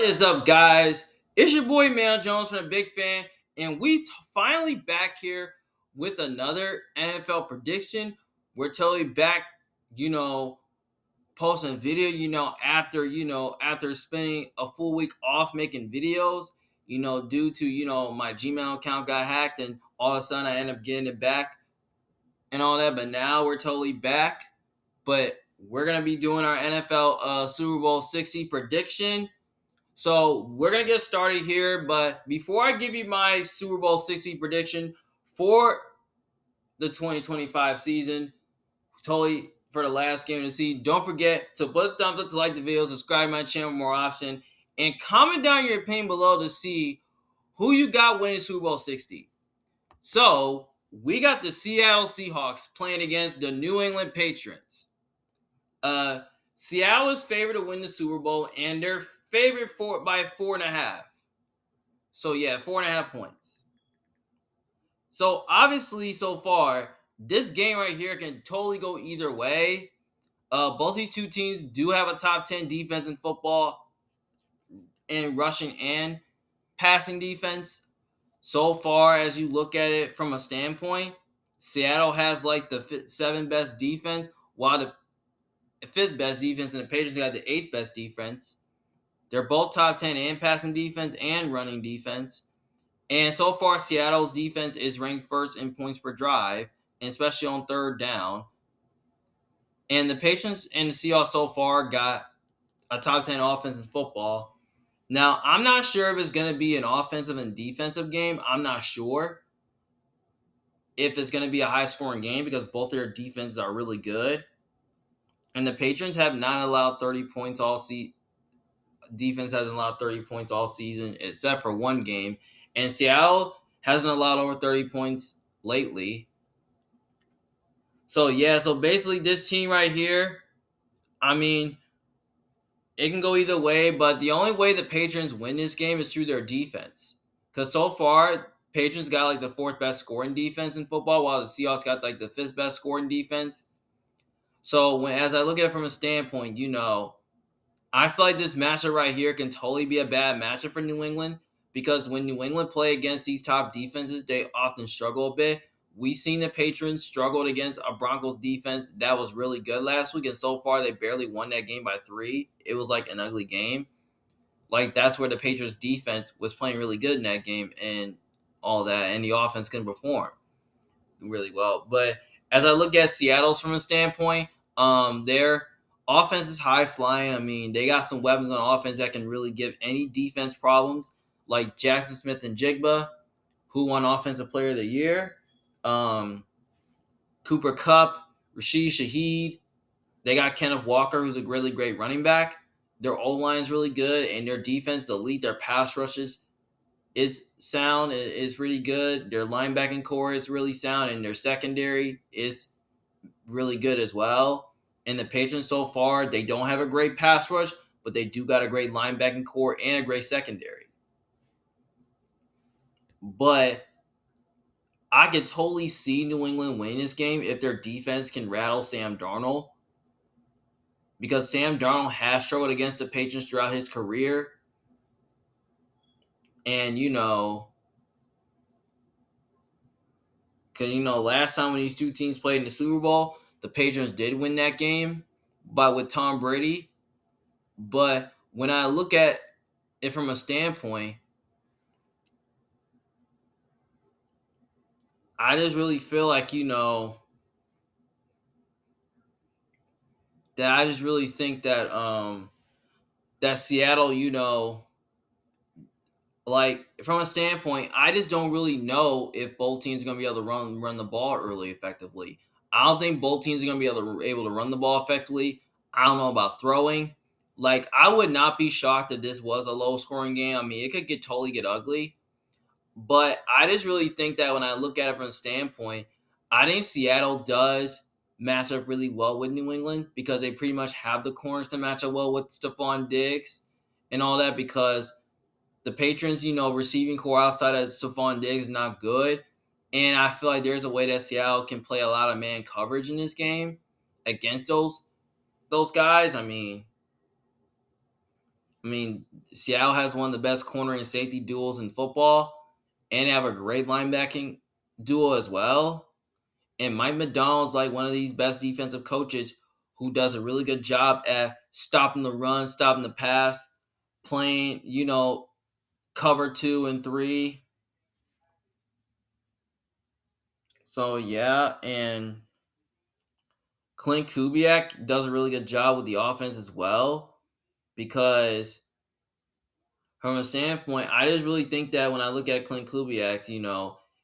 is up, guys? It's your boy Mail Jones from the Big Fan, and finally back here with another NFL prediction. We're totally back, you know, posting a video, after spending a full week off making videos, due to, my Gmail account got hacked and all of a sudden I end up getting it back and all that. But now we're totally back. But we're going to be doing our NFL Super Bowl 60 prediction. So we're going to get started here, but before I give you my Super Bowl 60 prediction for the 2025 season, totally for the last game of the season, don't forget to put a thumbs up to like the video, subscribe to my channel more often, and comment down your opinion below to see who you got winning Super Bowl 60. So we got the Seattle Seahawks playing against the New England Patriots. Seattle is favored to win the Super Bowl, and they're favored by 4.5. So yeah, 4.5 points. So obviously, so far, this game right here can totally go either way. Both these two teams do have a top 10 defense in football in rushing and passing defense. So far, as you look at it from a standpoint, Seattle has like the 7th best defense, while the 5th best defense, and the Patriots got the 8th best defense. They're both top 10 in passing defense and running defense. And so far, Seattle's defense is ranked first in points per drive, and especially on third down. And the Patriots and the Seahawks so far got a top 10 offense in football. Now, I'm not sure if it's going to be an offensive and defensive game. I'm not sure if it's going to be a high-scoring game because both their defenses are really good. And the Patriots have not allowed 30 points all season. Defense hasn't allowed 30 points all season except for one game. And Seattle hasn't allowed over 30 points lately. So, yeah, so basically this team right here, I mean, it can go either way, but the only way the Patriots win this game is through their defense. Because so far, Patriots got like the 4th best scoring defense in football, while the Seahawks got like the 5th best scoring defense. So, as I look at it from a standpoint, I feel like this matchup right here can totally be a bad matchup for New England because when New England play against these top defenses, they often struggle a bit. We've seen the Patriots struggled against a Broncos defense that was really good last week, and so far they barely won that game by 3. It was like an ugly game. Like, that's where the Patriots defense was playing really good in that game and all that, and the offense couldn't perform really well. But as I look at Seattle's from a standpoint, their offense is high flying. I mean, they got some weapons on offense that can really give any defense problems, like Jackson Smith and Jigba, who won Offensive Player of the Year. Cooper Kupp, Rashid Shaheed. They got Kenneth Walker, who's a really great running back. Their O-line is really good, and their defense is elite. Their pass rushes is sound, is really good. Their linebacking core is really sound, and their secondary is really good as well. And the Patriots so far, they don't have a great pass rush, but they do got a great linebacking core and a great secondary. But I could totally see New England winning this game if their defense can rattle Sam Darnold. Because Sam Darnold has struggled against the Patriots throughout his career. And, because, last time when these two teams played in the Super Bowl, the Patriots did win that game with Tom Brady. But when I look at it from a standpoint, I just really feel like, that I just really think that that Seattle, like from a standpoint, I just don't really know if both teams are going to be able to run the ball really effectively. I don't think both teams are going to be able to run the ball effectively. I don't know about throwing. Like, I would not be shocked if this was a low-scoring game. I mean, it could totally get ugly. But I just really think that when I look at it from a standpoint, I think Seattle does match up really well with New England because they pretty much have the corners to match up well with Stephon Diggs and all that because the Patriots, receiving core outside of Stephon Diggs is not good. And I feel like there's a way that Seattle can play a lot of man coverage in this game against those guys. I mean, I mean, Seattle has one of the best corner and safety duels in football, and they have a great linebacking duo as well. And Mike Macdonald's like one of these best defensive coaches who does a really good job at stopping the run, stopping the pass, playing, cover 2 and 3. So yeah, and Clint Kubiak does a really good job with the offense as well because from a standpoint, I just really think that when I look at Clint Kubiak,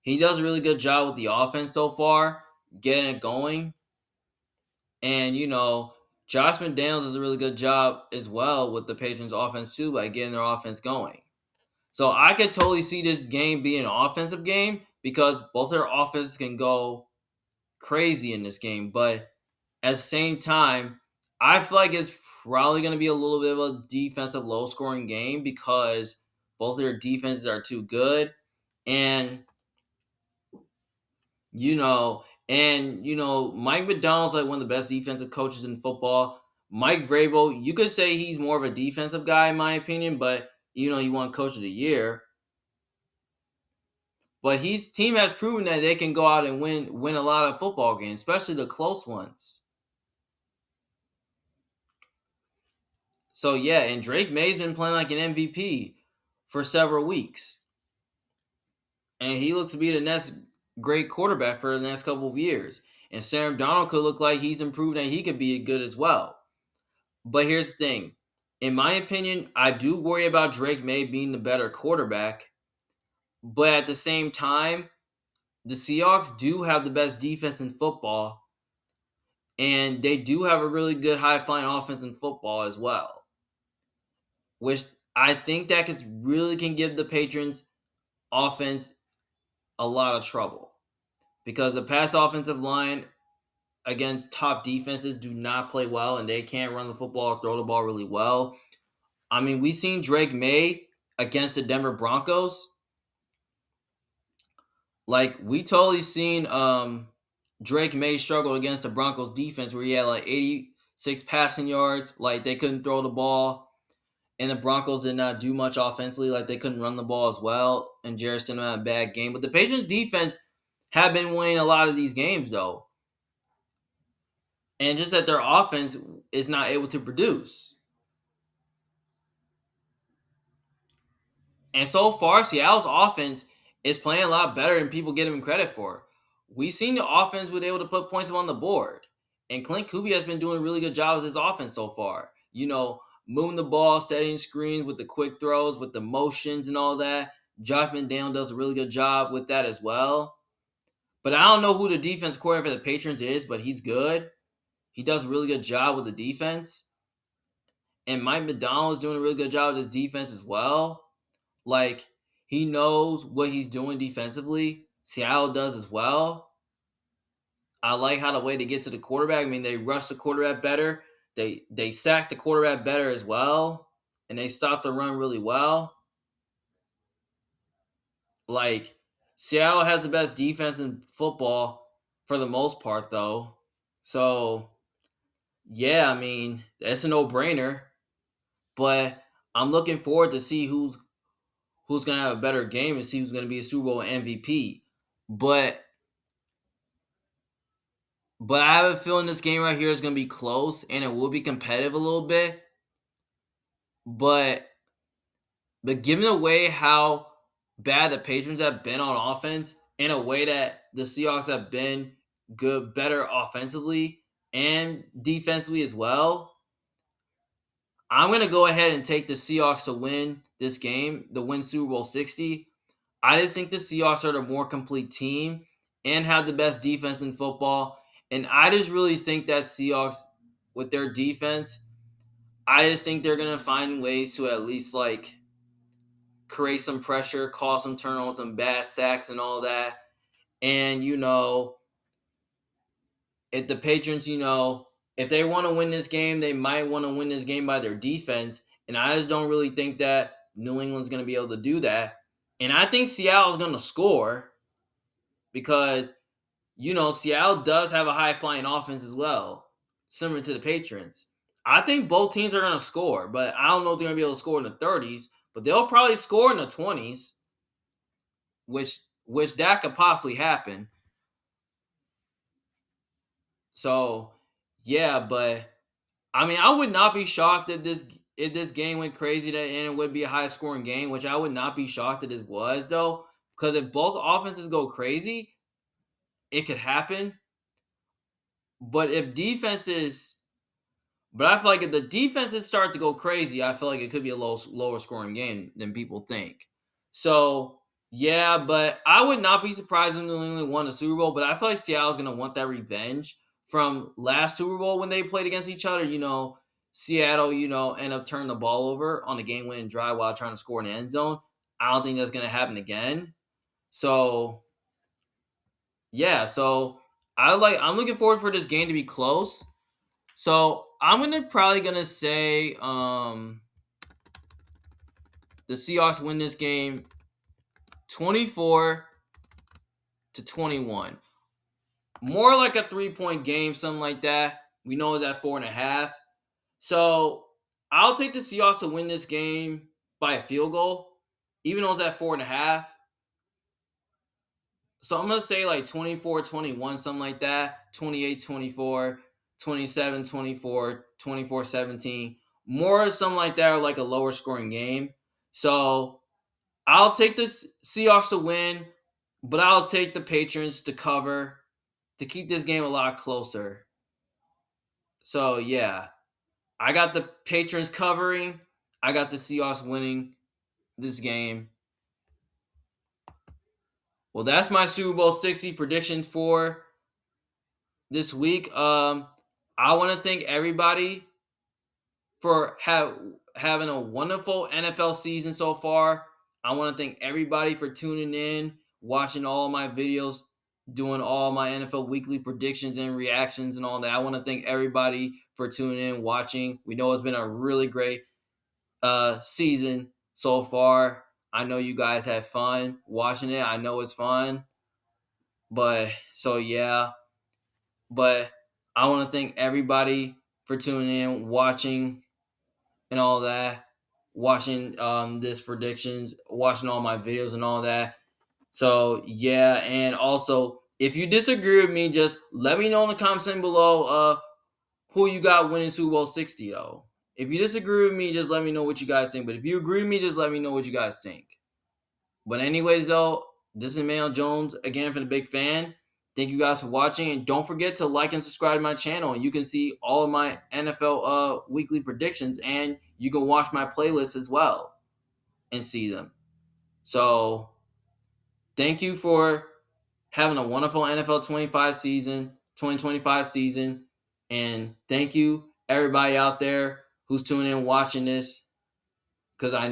he does a really good job with the offense so far, getting it going. And, Josh McDaniels does a really good job as well with the Patriots offense too by getting their offense going. So I could totally see this game being an offensive game because both their offenses can go crazy in this game. But at the same time, I feel like it's probably going to be a little bit of a defensive low scoring game because both their defenses are too good. And, Mike Macdonald's like one of the best defensive coaches in football. Mike Vrabel, you could say he's more of a defensive guy in my opinion, but he won Coach of the Year. But his team has proven that they can go out and win a lot of football games, especially the close ones. So yeah, and Drake May's been playing like an MVP for several weeks. And he looks to be the next great quarterback for the next couple of years. And Sam Darnold could look like he's improved and he could be good as well. But here's the thing. In my opinion, I do worry about Drake May being the better quarterback. But at the same time, the Seahawks do have the best defense in football. And they do have a really good high-flying offense in football as well. Which I think that really can give the Patriots offense a lot of trouble. Because the pass offensive line against top defenses do not play well and they can't run the football or throw the ball really well. I mean, we've seen Drake May against the Denver Broncos. Like, we totally seen Drake May struggle against the Broncos defense where he had like 86 passing yards. Like, they couldn't throw the ball. And the Broncos did not do much offensively. Like, they couldn't run the ball as well. And Jarrett Stidham had a bad game. But the Patriots defense have been winning a lot of these games, though. And just that their offense is not able to produce. And so far, Seattle's offense is playing a lot better than people give him credit for. We've seen the offense was able to put points on the board. And Clint Kubiak has been doing a really good job with his offense so far. Moving the ball, setting screens with the quick throws, with the motions and all that. Josh McDaniels does a really good job with that as well. But I don't know who the defense coordinator for the Patriots is, but he's good. He does a really good job with the defense. And Mike Macdonald is doing a really good job with his defense as well. Like, he knows what he's doing defensively. Seattle does as well. I like how the way they get to the quarterback. I mean, they rush the quarterback better. They sack the quarterback better as well. And they stop the run really well. Like, Seattle has the best defense in football for the most part, though. So, yeah, I mean, that's a no-brainer. But I'm looking forward to see who's going to have a better game and see who's going to be a Super Bowl MVP. But I have a feeling this game right here is going to be close and it will be competitive a little bit. But given the way how bad the Patriots have been on offense and a way that the Seahawks have been better offensively and defensively as well, I'm going to go ahead and take the Seahawks to win this game, to win Super Bowl 60. I just think the Seahawks are the more complete team and have the best defense in football. And I just really think that Seahawks, with their defense, I just think they're going to find ways to at least, like, create some pressure, cause some turnovers, some bad sacks and all that. And, if the Patriots, if they want to win this game, they might want to win this game by their defense. And I just don't really think that New England's going to be able to do that. And I think Seattle's going to score because, Seattle does have a high-flying offense as well, similar to the Patriots. I think both teams are going to score, but I don't know if they're going to be able to score in the 30s, but they'll probably score in the 20s, which that could possibly happen. So, yeah, but I mean, I would not be shocked if this game went crazy and it would be a high scoring game, which I would not be shocked that it was though, because if both offenses go crazy, it could happen. But if defenses But I feel like if the defenses start to go crazy, I feel like it could be a lower scoring game than people think. So yeah, but I would not be surprised if New England won the Super Bowl. But I feel like Seattle's gonna want that revenge from last Super Bowl when they played against each other. Seattle, end up turning the ball over on a game-winning drive while trying to score in the end zone. I don't think that's gonna happen again. So yeah, I'm looking forward for this game to be close. So I'm probably gonna say the Seahawks win this game 24-21. More like a 3-point game, something like that. We know it's at 4.5. So I'll take the Seahawks to win this game by a field goal, even though it's at 4.5. So I'm gonna say like 24-21, something like that. 28-24, 27-24, 24-17. More something like that, or like a lower scoring game. So I'll take the Seahawks to win, but I'll take the Patriots to cover to keep this game a lot closer. So yeah, I got the Patriots covering. I got the Seahawks winning this game. Well, that's my Super Bowl 60 prediction for this week. I want to thank everybody for having a wonderful NFL season so far. I want to thank everybody for tuning in, watching all my videos, doing all my NFL weekly predictions and reactions and all that. I want to thank everybody for tuning in, watching. We know it's been a really great season so far. I know you guys had fun watching it. I know it's fun. But so yeah, but I want to thank everybody for tuning in, watching, and all that, watching this predictions, watching all my videos and all that. So yeah, and also if you disagree with me, just let me know in the comments section below who you got winning Super Bowl 60 though. If you disagree with me, just let me know what you guys think. But if you agree with me, just let me know what you guys think. But anyways though, this is Manuel Jones again for the Big Fan. Thank you guys for watching, and don't forget to like and subscribe to my channel. And you can see all of my NFL weekly predictions, and you can watch my playlists as well and see them. So thank you for having a wonderful NFL 2025 season, and thank you everybody out there who's tuning in watching this, because I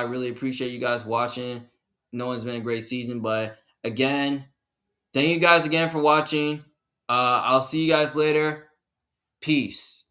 really appreciate you guys watching. No one's been a great season, but again, thank you guys again for watching. I'll see you guys later. Peace.